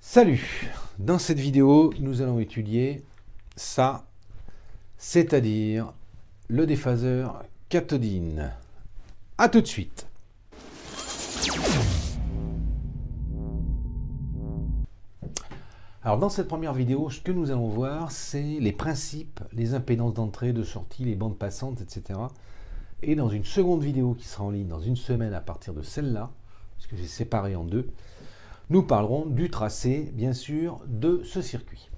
Salut! Dans cette vidéo, nous allons étudier ça, c'est-à-dire le déphaseur cathodine. A tout de suite! Alors dans cette première vidéo, ce que nous allons voir, c'est les principes, les impédances d'entrée, de sortie, les bandes passantes, etc. Et dans une seconde vidéo qui sera en ligne dans une semaine à partir de celle-là, puisque j'ai séparé en deux, nous parlerons du tracé, bien sûr, de ce circuit.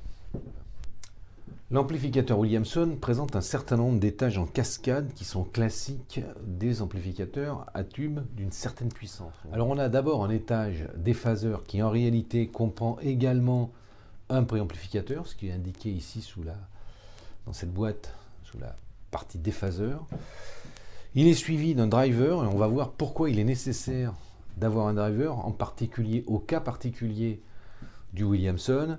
L'amplificateur Williamson présente un certain nombre d'étages en cascade qui sont classiques des amplificateurs à tube d'une certaine puissance. Alors on a d'abord un étage déphaseur qui en réalité comprend également un préamplificateur, ce qui est indiqué ici dans cette boîte, sous la partie déphaseur. Il est suivi d'un driver et on va voir pourquoi il est nécessaire d'avoir un driver, en particulier au cas particulier du Williamson.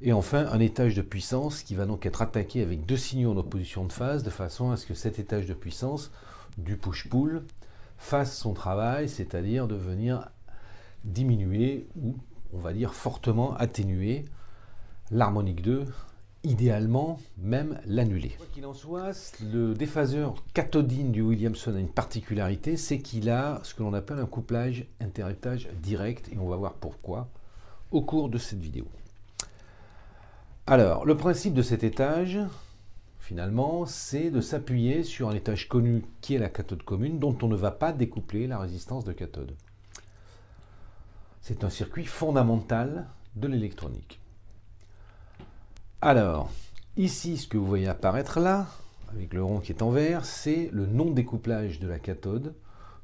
Et enfin, un étage de puissance qui va donc être attaqué avec deux signaux en opposition de phase, de façon à ce que cet étage de puissance du push-pull fasse son travail, c'est-à-dire de venir diminuer ou, on va dire, fortement atténuer l'harmonique 2, idéalement même l'annuler. Quoi qu'il en soit, le déphaseur cathodine du Williamson a une particularité, c'est qu'il a ce que l'on appelle un couplage interétage direct, et on va voir pourquoi au cours de cette vidéo. Alors, le principe de cet étage, finalement, c'est de s'appuyer sur un étage connu qui est la cathode commune, dont on ne va pas découpler la résistance de cathode. C'est un circuit fondamental de l'électronique. Alors, ici, ce que vous voyez apparaître là, avec le rond qui est en vert, c'est le non-découplage de la cathode,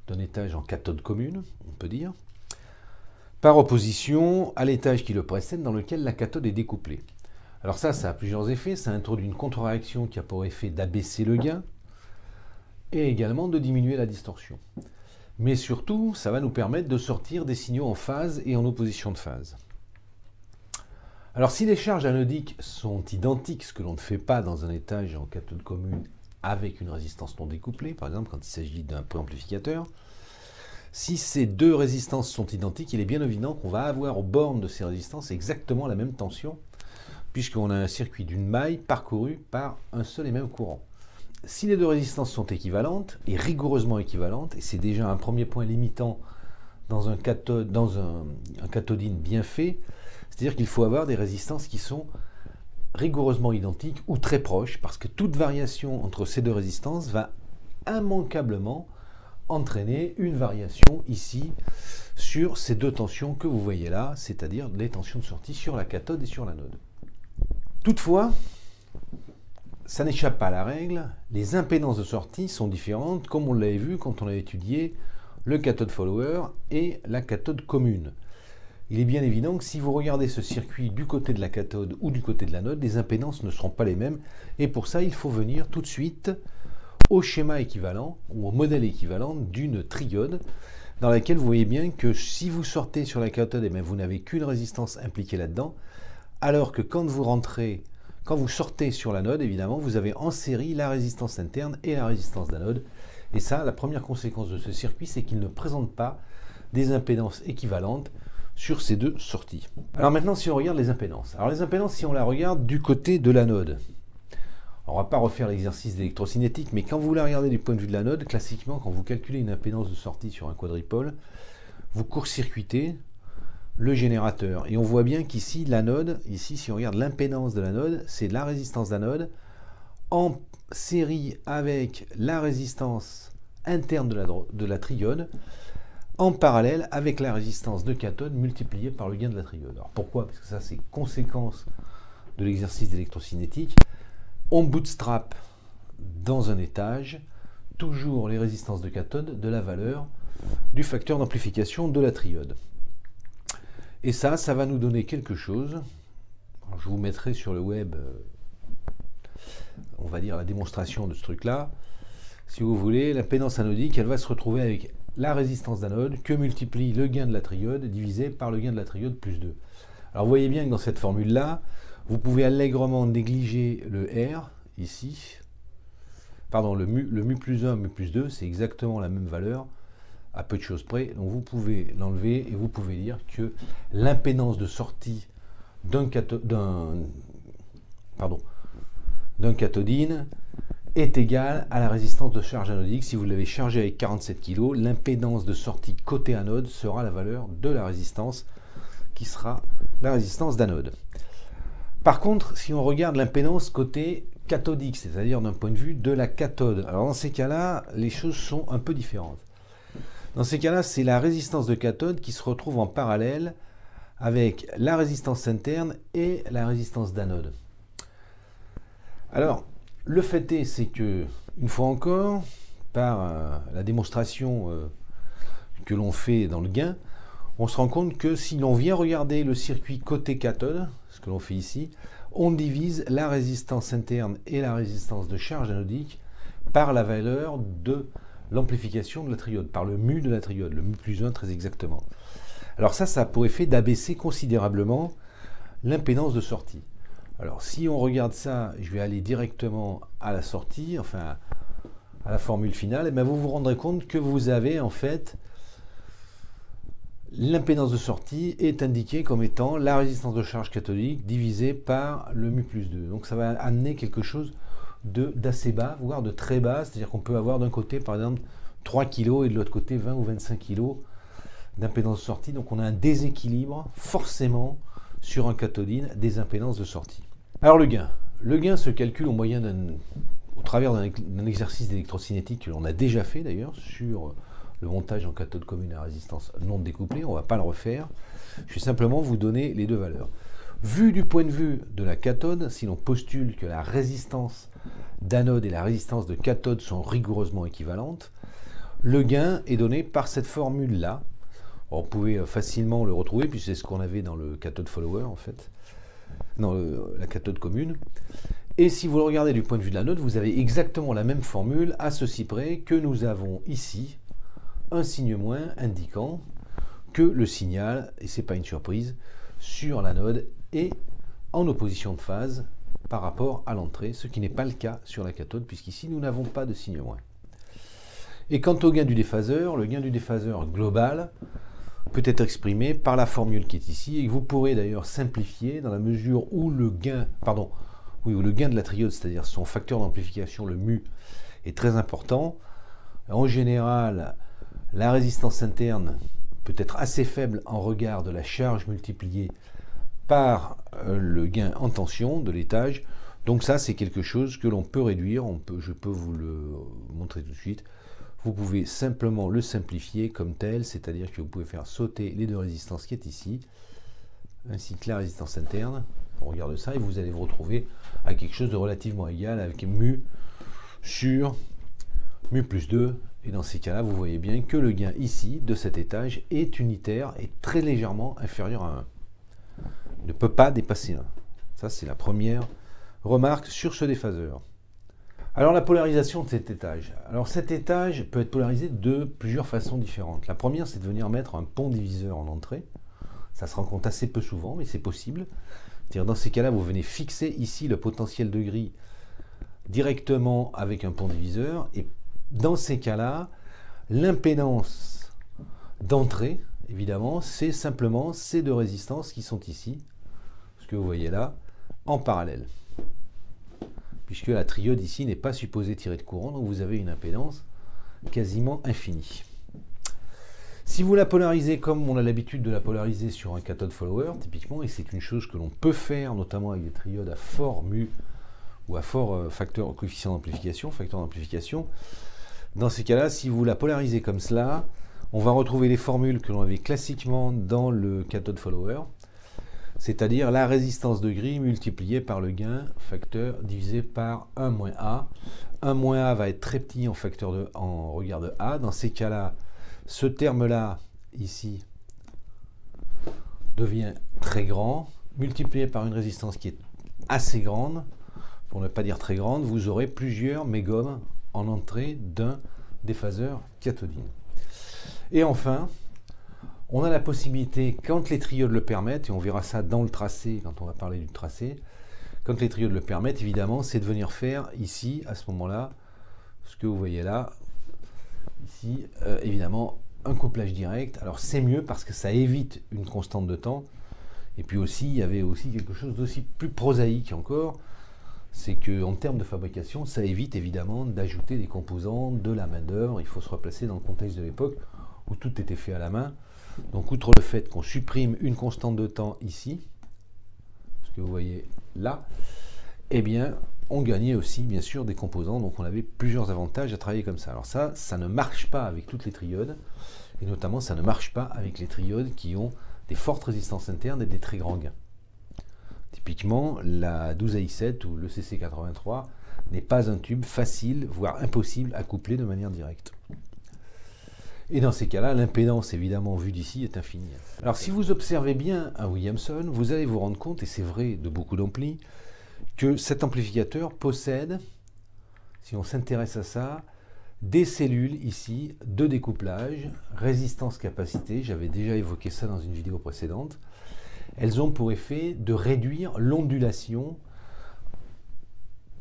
d'un étage en cathode commune, on peut dire, par opposition à l'étage qui le précède, dans lequel la cathode est découplée. Alors ça a plusieurs effets. Ça introduit une contre-réaction qui a pour effet d'abaisser le gain, et également de diminuer la distorsion. Mais surtout, ça va nous permettre de sortir des signaux en phase et en opposition de phase. Alors si les charges anodiques sont identiques, ce que l'on ne fait pas dans un étage en cathode commune avec une résistance non découplée, par exemple quand il s'agit d'un préamplificateur, si ces deux résistances sont identiques, il est bien évident qu'on va avoir aux bornes de ces résistances exactement la même tension, puisqu'on a un circuit d'une maille parcouru par un seul et même courant. Si les deux résistances sont équivalentes, et rigoureusement équivalentes, et c'est déjà un premier point limitant dans un cathodine bien fait, c'est-à-dire qu'il faut avoir des résistances qui sont rigoureusement identiques ou très proches, parce que toute variation entre ces deux résistances va immanquablement entraîner une variation ici sur ces deux tensions que vous voyez là, c'est-à-dire les tensions de sortie sur la cathode et sur l'anode. Toutefois, ça n'échappe pas à la règle, les impédances de sortie sont différentes, comme on l'avait vu quand on a étudié le cathode follower et la cathode commune. Il est bien évident que si vous regardez ce circuit du côté de la cathode ou du côté de l'anode, les impédances ne seront pas les mêmes, et pour ça il faut venir tout de suite au schéma équivalent ou au modèle équivalent d'une triode, dans laquelle vous voyez bien que si vous sortez sur la cathode, eh bien, vous n'avez qu'une résistance impliquée là-dedans, alors que quand vous sortez sur l'anode, évidemment, vous avez en série la résistance interne et la résistance d'anode. Et ça, la première conséquence de ce circuit, c'est qu'il ne présente pas des impédances équivalentes sur ces deux sorties. Alors maintenant, si on regarde les impédances. Alors les impédances, si on la regarde du côté de l'anode, on ne va pas refaire l'exercice d'électrocinétique, mais quand vous la regardez du point de vue de l'anode, classiquement, quand vous calculez une impédance de sortie sur un quadripôle, vous court-circuitez le générateur. Et on voit bien qu'ici, l'anode, ici, si on regarde l'impédance de l'anode, c'est la résistance d'anode en série avec la résistance interne de la triode, en parallèle avec la résistance de cathode multipliée par le gain de la triode. Alors pourquoi? Parce que ça, c'est conséquence de l'exercice d'électrocinétique. On bootstrap dans un étage toujours les résistances de cathode de la valeur du facteur d'amplification de la triode. Et ça va nous donner quelque chose. Alors, je vous mettrai sur le web, on va dire, la démonstration de ce truc-là. Si vous voulez, l'impédance anodique, elle va se retrouver avec la résistance d'anode que multiplie le gain de la triode divisé par le gain de la triode plus 2. Alors vous voyez bien que dans cette formule-là, vous pouvez allègrement négliger le R, ici. Pardon, le mu plus 1, mu plus 2, c'est exactement la même valeur, à peu de choses près. Donc vous pouvez l'enlever et vous pouvez dire que l'impédance de sortie d'un cathodine est égale à la résistance de charge anodique. Si vous l'avez chargé avec 47 kg, l'impédance de sortie côté anode sera la valeur de la résistance qui sera la résistance d'anode. Par contre, si on regarde l'impédance côté cathodique, c'est-à-dire d'un point de vue de la cathode, alors dans ces cas-là, les choses sont un peu différentes. Dans ces cas-là, c'est la résistance de cathode qui se retrouve en parallèle avec la résistance interne et la résistance d'anode. Alors, le fait est, c'est que, une fois encore, par la démonstration que l'on fait dans le gain, on se rend compte que si l'on vient regarder le circuit côté cathode, ce que l'on fait ici, on divise la résistance interne et la résistance de charge anodique par la valeur de l'amplification de la triode, par le mu de la triode, le mu plus 1 très exactement. Alors ça a pour effet d'abaisser considérablement l'impédance de sortie. Alors si on regarde ça, je vais aller directement à la sortie, enfin à la formule finale, et bien vous vous rendrez compte que vous avez en fait l'impédance de sortie est indiquée comme étant la résistance de charge cathodique divisée par le mu plus 2. Donc ça va amener quelque chose d'assez bas, voire de très bas, c'est-à-dire qu'on peut avoir d'un côté par exemple 3 kg et de l'autre côté 20 ou 25 kg d'impédance de sortie. Donc on a un déséquilibre forcément sur un cathodine des impédances de sortie. Alors le gain se calcule au travers d'un exercice d'électrocinétique que l'on a déjà fait d'ailleurs sur le montage en cathode commune à résistance non découplée. On ne va pas le refaire, je vais simplement vous donner les deux valeurs. Vu du point de vue de la cathode, si l'on postule que la résistance d'anode et la résistance de cathode sont rigoureusement équivalentes, le gain est donné par cette formule-là. On pouvait facilement le retrouver, puisque c'est ce qu'on avait dans le cathode follower, en fait, dans la cathode commune. Et si vous le regardez du point de vue de l'anode, vous avez exactement la même formule, à ceci près que nous avons ici un signe moins indiquant que le signal, et ce n'est pas une surprise, sur l'anode est en opposition de phase par rapport à l'entrée, ce qui n'est pas le cas sur la cathode, puisqu'ici nous n'avons pas de signe moins. Et quant au gain du déphaseur, le gain du déphaseur global peut être exprimé par la formule qui est ici, et que vous pourrez d'ailleurs simplifier dans la mesure où le gain de la triode, c'est-à-dire son facteur d'amplification, le mu, est très important. En général, la résistance interne peut être assez faible en regard de la charge multipliée par le gain en tension de l'étage. Donc ça, c'est quelque chose que l'on peut réduire. Je peux vous le montrer tout de suite. Vous pouvez simplement le simplifier comme tel, c'est-à-dire que vous pouvez faire sauter les deux résistances qui est ici, ainsi que la résistance interne. On regarde ça et vous allez vous retrouver à quelque chose de relativement égal avec mu sur mu plus 2. Et dans ces cas-là, vous voyez bien que le gain ici de cet étage est unitaire et très légèrement inférieur à 1. Il ne peut pas dépasser 1. Ça, c'est la première remarque sur ce déphaseur. Alors la polarisation de cet étage. Alors cet étage peut être polarisé de plusieurs façons différentes. La première, c'est de venir mettre un pont diviseur en entrée. Ça se rencontre assez peu souvent, mais c'est possible. C'est-à-dire dans ces cas-là, vous venez fixer ici le potentiel de grille directement avec un pont diviseur. Et dans ces cas-là, l'impédance d'entrée, évidemment, c'est simplement ces deux résistances qui sont ici, ce que vous voyez là, en parallèle. Puisque la triode ici n'est pas supposée tirer de courant, donc vous avez une impédance quasiment infinie. Si vous la polarisez comme on a l'habitude de la polariser sur un cathode follower, typiquement, et c'est une chose que l'on peut faire, notamment avec des triodes à fort mu ou à fort coefficient d'amplification, facteur d'amplification, dans ces cas-là, si vous la polarisez comme cela, on va retrouver les formules que l'on avait classiquement dans le cathode follower, c'est-à-dire la résistance de grille multipliée par le gain facteur divisé par 1 moins A. 1 moins A va être très petit en regard de A. Dans ces cas-là, ce terme-là, ici, devient très grand, multiplié par une résistance qui est assez grande, pour ne pas dire très grande, vous aurez plusieurs mégohms en entrée d'un déphaseur cathodine. Et enfin, on a la possibilité, quand les triodes le permettent, et on verra ça dans le tracé, quand on va parler du tracé, quand les triodes le permettent, évidemment, c'est de venir faire ici, à ce moment-là, ce que vous voyez là, ici, évidemment, un couplage direct. Alors c'est mieux parce que ça évite une constante de temps, Et puis aussi, il y avait aussi quelque chose d'aussi plus prosaïque encore, c'est qu'en termes de fabrication, ça évite évidemment d'ajouter des composants, de la main-d'œuvre. Il faut se replacer dans le contexte de l'époque où tout était fait à la main. Donc, outre le fait qu'on supprime une constante de temps ici, ce que vous voyez là, eh bien, on gagnait aussi, bien sûr, des composants. Donc, on avait plusieurs avantages à travailler comme ça. Alors ça ne marche pas avec toutes les triodes. Et notamment, ça ne marche pas avec les triodes qui ont des fortes résistances internes et des très grands gains. Typiquement, la 12AI7 ou le CC83 n'est pas un tube facile, voire impossible à coupler de manière directe. Et dans ces cas-là, l'impédance, évidemment, vue d'ici, est infinie. Alors, si vous observez bien un Williamson, vous allez vous rendre compte, et c'est vrai de beaucoup d'amplis, que cet amplificateur possède, si on s'intéresse à ça, des cellules ici de découplage, résistance-capacité, j'avais déjà évoqué ça dans une vidéo précédente. Elles ont pour effet de réduire l'ondulation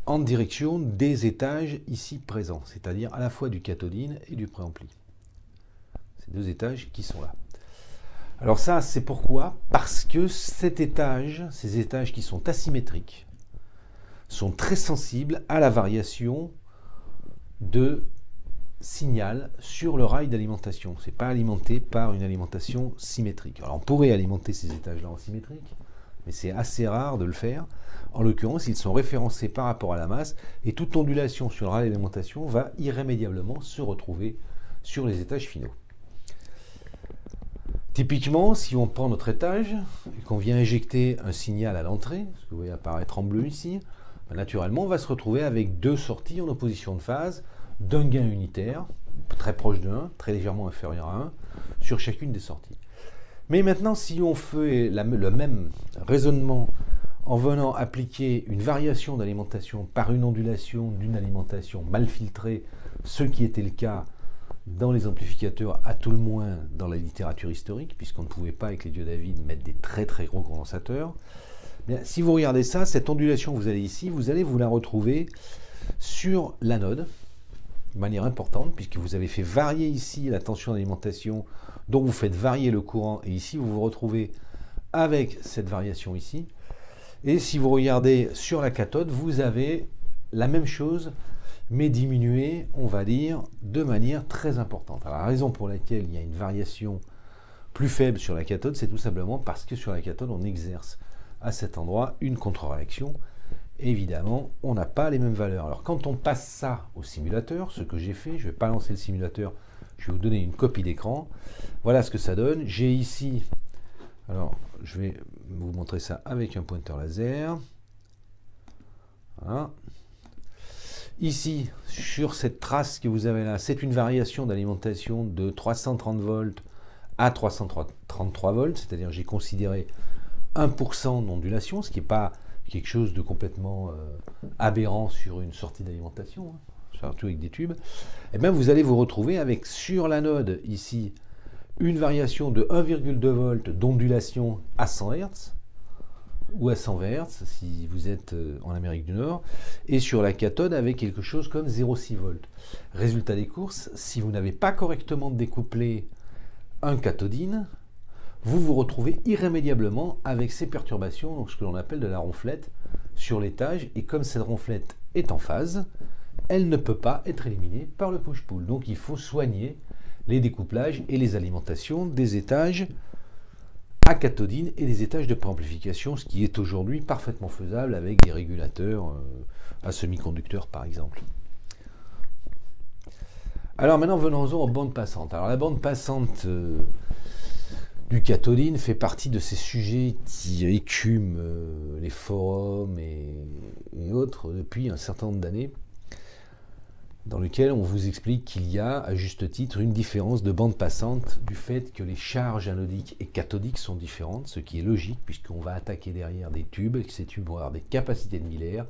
en direction des étages ici présents, c'est-à-dire à la fois du cathodine et du préampli. Ces deux étages qui sont là. Alors ça, c'est pourquoi? Parce que ces étages qui sont asymétriques, sont très sensibles à la variation de signal sur le rail d'alimentation. Ce n'est pas alimenté par une alimentation symétrique. Alors on pourrait alimenter ces étages-là en symétrique, mais c'est assez rare de le faire. En l'occurrence, ils sont référencés par rapport à la masse et toute ondulation sur le rail d'alimentation va irrémédiablement se retrouver sur les étages finaux. Typiquement, si on prend notre étage et qu'on vient injecter un signal à l'entrée, ce que vous voyez apparaître en bleu ici, naturellement on va se retrouver avec deux sorties en opposition de phase, d'un gain unitaire, très proche de 1, très légèrement inférieur à 1, sur chacune des sorties. Mais maintenant, si on fait le même raisonnement en venant appliquer une variation d'alimentation par une ondulation d'une alimentation mal filtrée, ce qui était le cas dans les amplificateurs, à tout le moins dans la littérature historique, puisqu'on ne pouvait pas, avec les diodavides, mettre des très très gros condensateurs, bien, si vous regardez ça, cette ondulation que vous avez ici, vous allez vous la retrouver sur l'anode, de manière importante, puisque vous avez fait varier ici la tension d'alimentation, donc vous faites varier le courant, et ici vous vous retrouvez avec cette variation ici. Et si vous regardez sur la cathode, vous avez la même chose, mais diminuée, on va dire, de manière très importante. Alors la raison pour laquelle il y a une variation plus faible sur la cathode, c'est tout simplement parce que sur la cathode, on exerce à cet endroit une contre-réaction. Évidemment, on n'a pas les mêmes valeurs. Alors quand on passe ça au simulateur, ce que j'ai fait, je ne vais pas lancer le simulateur, je vais vous donner une copie d'écran. Voilà ce que ça donne. J'ai ici, alors je vais vous montrer ça avec un pointeur laser. Voilà. Ici, sur cette trace que vous avez là, c'est une variation d'alimentation de 330 volts à 333 volts, c'est-à-dire j'ai considéré 1% d'ondulation, ce qui n'est pas quelque chose de complètement aberrant sur une sortie d'alimentation, hein, surtout avec des tubes. Et bien vous allez vous retrouver avec sur l'anode ici une variation de 1,2 volts d'ondulation à 100 Hz ou à 120 Hz si vous êtes en Amérique du Nord, et sur la cathode avec quelque chose comme 0,6 volts. Résultat des courses, si vous n'avez pas correctement découplé un cathodine, vous vous retrouvez irrémédiablement avec ces perturbations, donc ce que l'on appelle de la ronflette sur l'étage, et comme cette ronflette est en phase, elle ne peut pas être éliminée par le push-pull. Donc il faut soigner les découplages et les alimentations des étages à cathodine et des étages de préamplification, ce qui est aujourd'hui parfaitement faisable avec des régulateurs à semi-conducteurs par exemple. Alors maintenant venons-en aux bandes passantes. Alors la bande passante du cathodine fait partie de ces sujets qui écument les forums et autres depuis un certain nombre d'années, dans lequel on vous explique qu'il y a, à juste titre, une différence de bande passante du fait que les charges anodiques et cathodiques sont différentes, ce qui est logique puisqu'on va attaquer derrière des tubes, et que ces tubes vont avoir des capacités de Miller,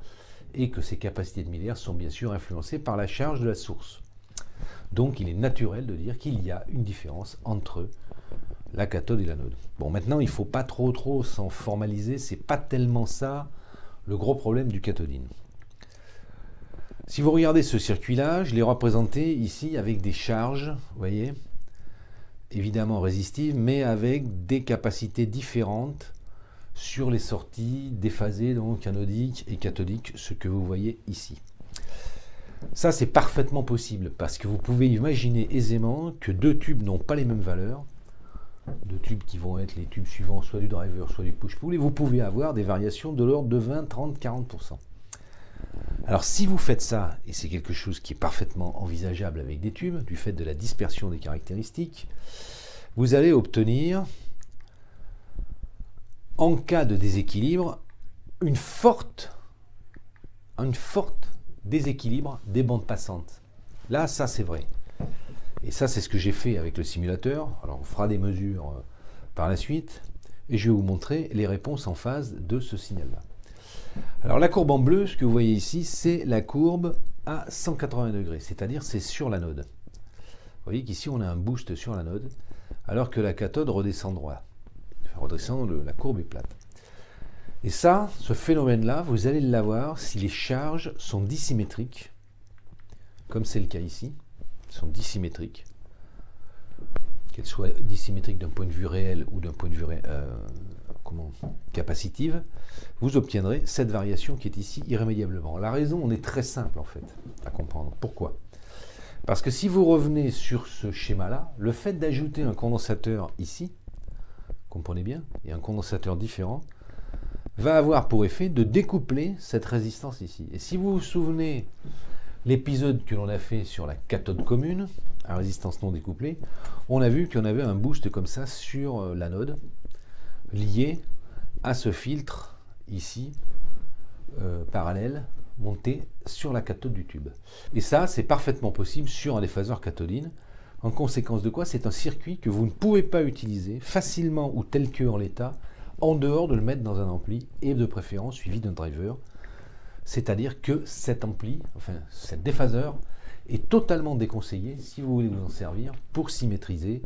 et que ces capacités de Miller sont bien sûr influencées par la charge de la source. Donc il est naturel de dire qu'il y a une différence entre la cathode et l'anode. Bon, maintenant, il ne faut pas trop s'en formaliser, c'est pas tellement ça le gros problème du cathodine. Si vous regardez ce circuit-là, je l'ai représenté ici avec des charges, vous voyez, évidemment résistives, mais avec des capacités différentes sur les sorties déphasées, donc anodiques et cathodiques, ce que vous voyez ici. Ça, c'est parfaitement possible, parce que vous pouvez imaginer aisément que deux tubes n'ont pas les mêmes valeurs, deux tubes qui vont être les tubes suivants, soit du driver, soit du push-pull, et vous pouvez avoir des variations de l'ordre de 20, 30, 40%. Alors si vous faites ça, et c'est quelque chose qui est parfaitement envisageable avec des tubes, du fait de la dispersion des caractéristiques, vous allez obtenir, en cas de déséquilibre, un fort déséquilibre des bandes passantes. Là, ça c'est vrai. Et ça, c'est ce que j'ai fait avec le simulateur. Alors on fera des mesures par la suite, et je vais vous montrer les réponses en phase de ce signal-là. Alors la courbe en bleu, ce que vous voyez ici, c'est la courbe à 180 degrés, c'est-à-dire c'est sur l'anode. Vous voyez qu'ici on a un boost sur l'anode, alors que la cathode redescend droit. Enfin, redescend, la courbe est plate. Et ça, ce phénomène-là, vous allez l'avoir si les charges sont dissymétriques, comme c'est le cas ici, sont dissymétriques, qu'elles soient dissymétriques d'un point de vue réel ou d'un point de vue capacitive, vous obtiendrez cette variation qui est ici irrémédiablement. La raison, on est très simple en fait à comprendre. Pourquoi? Parce que si vous revenez sur ce schéma-là, le fait d'ajouter un condensateur ici, comprenez bien, et un condensateur différent, va avoir pour effet de découpler cette résistance ici. Et si vous vous souvenez l'épisode que l'on a fait sur la cathode commune, à résistance non découplée, on a vu qu'on avait un boost comme ça sur l'anode, lié à ce filtre ici, parallèle, monté sur la cathode du tube. Et ça, c'est parfaitement possible sur un déphaseur cathodine. En conséquence de quoi, c'est un circuit que vous ne pouvez pas utiliser facilement ou tel que en l'état, en dehors de le mettre dans un ampli, et de préférence suivi d'un driver. C'est-à-dire que cet ampli, enfin cet déphaseur, est totalement déconseillé si vous voulez vous en servir pour symétriser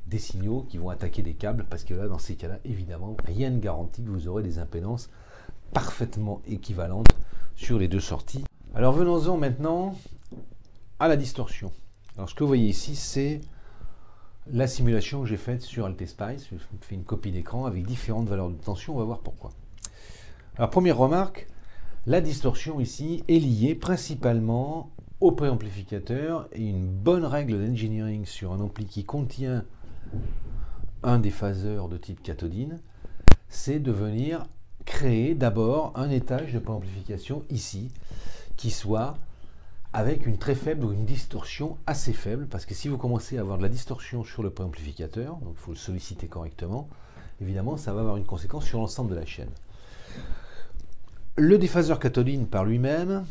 des signaux qui vont attaquer des câbles, parce que là, dans ces cas-là, évidemment, rien ne garantit que vous aurez des impédances parfaitement équivalentes sur les deux sorties. Alors venons-en maintenant à la distorsion. Alors ce que vous voyez ici, c'est la simulation que j'ai faite sur AlteSpice. Je fais une copie d'écran avec différentes valeurs de tension, on va voir pourquoi. Alors première remarque, la distorsion ici est liée principalement au préamplificateur, et une bonne règle d'engineering sur un ampli qui contient un déphaseur de type cathodine, c'est de venir créer d'abord un étage de préamplification ici, qui soit avec une très faible ou une distorsion assez faible, parce que si vous commencez à avoir de la distorsion sur le préamplificateur, donc il faut le solliciter correctement, évidemment ça va avoir une conséquence sur l'ensemble de la chaîne. Le déphaseur cathodine par lui-même,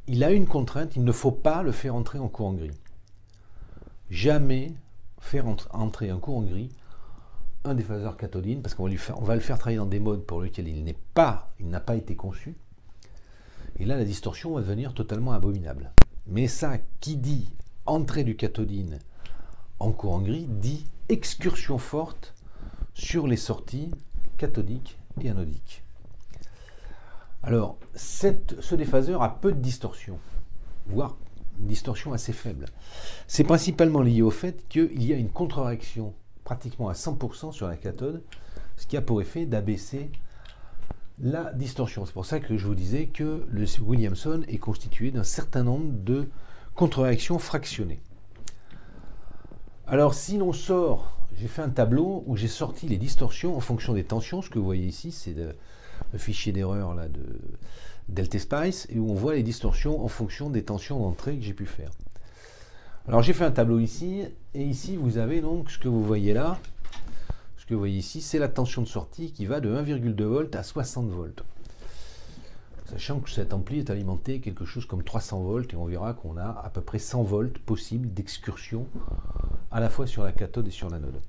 il a une contrainte, il ne faut pas le faire entrer en courant gris. Jamais faire entrer en courant gris un déphaseur cathodine, parce qu'on va le faire travailler dans des modes pour lesquels il n'a pas été conçu. Et là, la distorsion va devenir totalement abominable. Mais ça, qui dit entrée du cathodine en courant gris, dit excursion forte sur les sorties cathodiques et anodiques. Alors, ce déphaseur a peu de distorsion, voire une distorsion assez faible. C'est principalement lié au fait qu'il y a une contre-réaction pratiquement à 100% sur la cathode, ce qui a pour effet d'abaisser la distorsion. C'est pour ça que je vous disais que le Williamson est constitué d'un certain nombre de contre-réactions fractionnées. Alors si l'on sort, j'ai fait un tableau où j'ai sorti les distorsions en fonction des tensions. Ce que vous voyez ici, c'est le fichier d'erreur d'AlteSpice, et où on voit les distorsions en fonction des tensions d'entrée que j'ai pu faire. Alors j'ai fait un tableau ici, et ici vous avez donc ce que vous voyez là. Ce que vous voyez ici, c'est la tension de sortie qui va de 1,2 volts à 60 volts. Sachant que cet ampli est alimenté quelque chose comme 300 volts, et on verra qu'on a à peu près 100 volts possibles d'excursion à la fois sur la cathode et sur l'anode.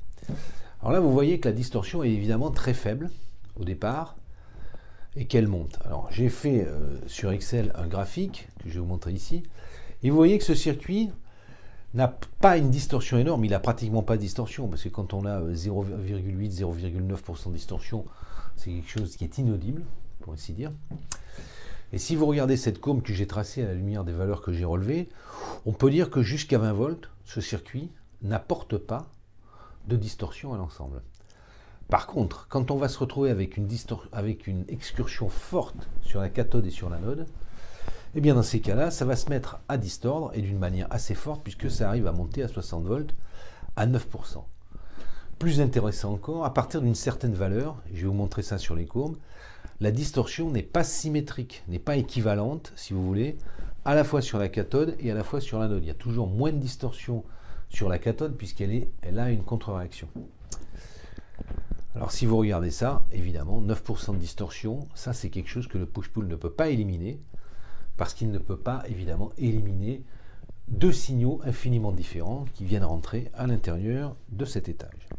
Alors là, vous voyez que la distorsion est évidemment très faible au départ, et qu'elle monte. Alors j'ai fait sur Excel un graphique que je vais vous montrer ici, et vous voyez que ce circuit n'a pas une distorsion énorme, il n'a pratiquement pas de distorsion, parce que quand on a 0,8, 0,9% de distorsion, c'est quelque chose qui est inaudible, pour ainsi dire. Et si vous regardez cette courbe que j'ai tracée à la lumière des valeurs que j'ai relevées, on peut dire que jusqu'à 20 volts, ce circuit n'apporte pas de distorsion à l'ensemble. Par contre, quand on va se retrouver avec une excursion forte sur la cathode et sur l'anode, eh bien dans ces cas-là, ça va se mettre à distordre et d'une manière assez forte puisque ça arrive à monter à 60 volts à 9%. Plus intéressant encore, à partir d'une certaine valeur, je vais vous montrer ça sur les courbes, la distorsion n'est pas symétrique, n'est pas équivalente, si vous voulez, à la fois sur la cathode et à la fois sur l'anode. Il y a toujours moins de distorsion sur la cathode puisqu'elle a une contre-réaction. Alors si vous regardez ça, évidemment, 9% de distorsion, ça c'est quelque chose que le push-pull ne peut pas éliminer, parce qu'il ne peut pas évidemment éliminer deux signaux infiniment différents qui viennent rentrer à l'intérieur de cet étage.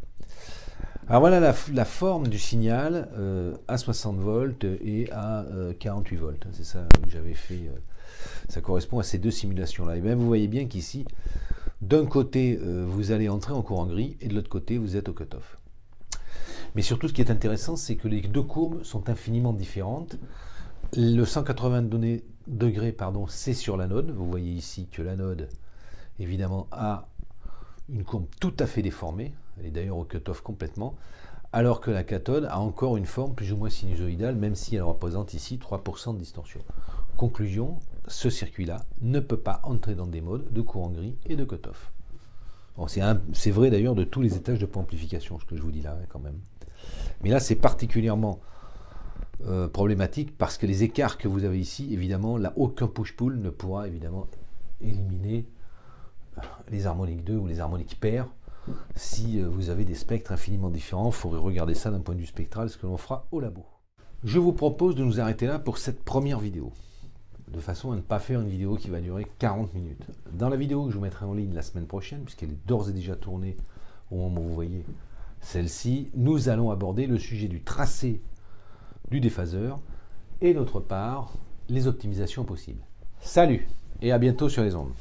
Alors voilà la forme du signal à 60 volts et à 48 volts. C'est ça que j'avais fait. Ça correspond à ces deux simulations-là. Et bien vous voyez bien qu'ici, d'un côté, vous allez entrer en courant gris et de l'autre côté, vous êtes au cut-off. Mais surtout, ce qui est intéressant, c'est que les deux courbes sont infiniment différentes. Le 180 degrés, c'est sur l'anode. Vous voyez ici que l'anode, évidemment, a une courbe tout à fait déformée. Elle est d'ailleurs au cut-off complètement. Alors que la cathode a encore une forme plus ou moins sinusoïdale, même si elle représente ici 3% de distorsion. Conclusion, ce circuit-là ne peut pas entrer dans des modes de courant gris et de cut-off. Bon, c'est vrai d'ailleurs de tous les étages de amplification, ce que je vous dis là quand même. Mais là, c'est particulièrement problématique parce que les écarts que vous avez ici, évidemment, là, aucun push-pull ne pourra évidemment éliminer les harmoniques 2 ou les harmoniques paires. Si vous avez des spectres infiniment différents, il faudrait regarder ça d'un point de vue spectral, ce que l'on fera au labo. Je vous propose de nous arrêter là pour cette première vidéo, de façon à ne pas faire une vidéo qui va durer 40 minutes. Dans la vidéo que je vous mettrai en ligne la semaine prochaine, puisqu'elle est d'ores et déjà tournée au moment où vous voyez celle-ci, nous allons aborder le sujet du tracé du déphaseur et d'autre part, les optimisations possibles. Salut et à bientôt sur les ondes.